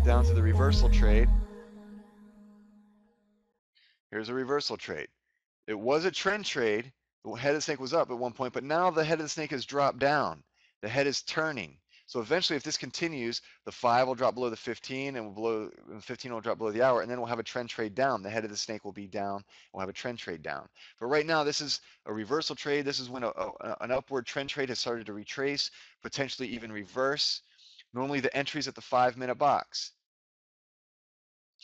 down to the reversal trade. Here's a reversal trade. It was a trend trade. The head of the snake was up at one point, but now the head of the snake has dropped down. The head is turning. So eventually, if this continues, the 5 will drop below the 15, and the 15 will drop below the hour, and then we'll have a trend trade down. The head of the snake will be down. We'll have a trend trade down. But right now, this is a reversal trade. This is when an upward trend trade has started to retrace, potentially even reverse. Normally, the entry's at the 5-minute box.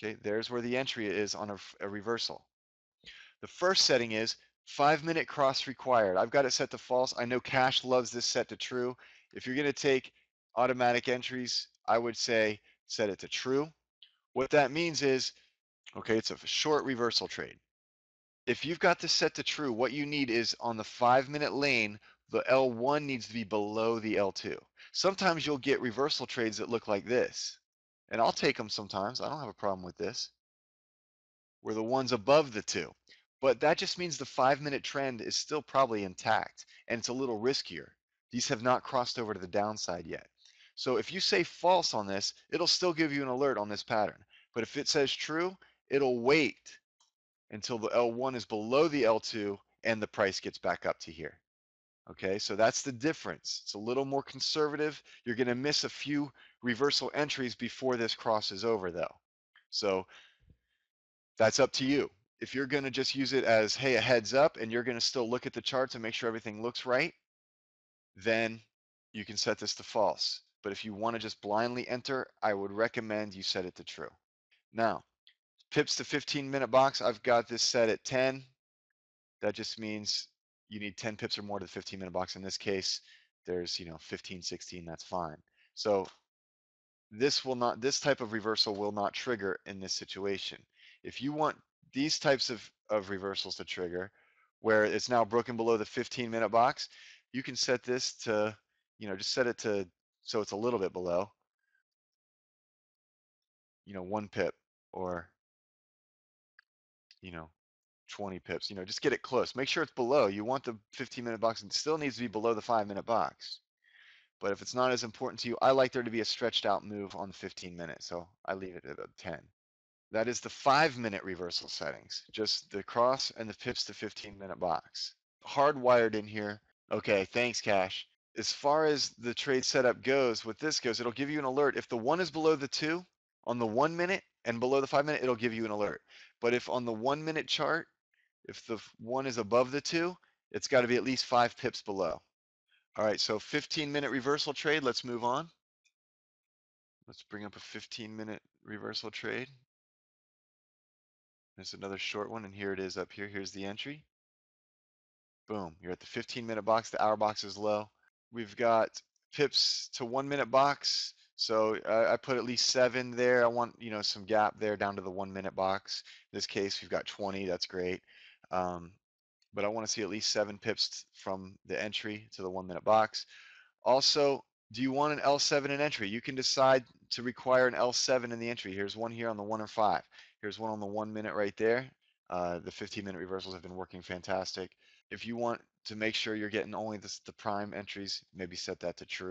Okay, there's where the entry is on a reversal. The first setting is 5-minute cross required. I've got it set to false. I know Cash loves this set to true. If you're going to take automatic entries, I would say set it to true. What that means is, okay, it's a short reversal trade. If you've got this set to true, what you need is on the 5-minute lane, the L1 needs to be below the L2. Sometimes you'll get reversal trades that look like this, and I'll take them sometimes. I don't have a problem with this, where the one's above the 2. But that just means the 5-minute trend is still probably intact, and it's a little riskier. These have not crossed over to the downside yet. So if you say false on this, it'll still give you an alert on this pattern. But if it says true, it'll wait until the L1 is below the L2 and the price gets back up to here. Okay, so that's the difference. It's a little more conservative. You're going to miss a few reversal entries before this crosses over, though. So that's up to you. If you're going to just use it as, hey, a heads up, and you're going to still look at the chart to make sure everything looks right, then you can set this to false. But if you want to just blindly enter, I would recommend you set it to true. Now, pips to 15-minute box, I've got this set at 10. That just means you need 10 pips or more to the 15-minute box. In this case, there's 15, 16, that's fine. So this type of reversal will not trigger in this situation. If you want these types of reversals to trigger, where it's now broken below the 15-minute box, you can set this to, just set it to so it's a little bit below, 1 pip or 20 pips, just get it close. Make sure it's below. You want the 15-minute box, and it still needs to be below the 5-minute box. But if it's not as important to you, I like there to be a stretched out move on the 15 minutes, so I leave it at a 10. That is the 5-minute reversal settings, just the cross and the pips to 15-minute box. Hardwired in here. Okay, thanks, Cash. As far as the trade setup goes, with this goes, it'll give you an alert. If the 1 is below the 2 on the 1 minute and below the 5-minute, it'll give you an alert. But if on the 1-minute chart, if the 1 is above the 2, it's got to be at least 5 pips below. All right, so 15-minute reversal trade. Let's move on. Let's bring up a 15-minute reversal trade. There's another short one, and here it is up here. Here's the entry. Boom, you're at the 15-minute box. The hour box is low. We've got pips to 1-minute box. So I put at least 7 there. I want, some gap there down to the 1-minute box. In this case, we've got 20. That's great. But I want to see at least 7 pips from the entry to the 1-minute box. Also, do you want an L7 in entry? You can decide to require an L7 in the entry. Here's one here on the 1 and 5. Here's one on the 1 minute right there. The 15-minute reversals have been working fantastic. If you want to make sure you're getting only the prime entries, maybe set that to true.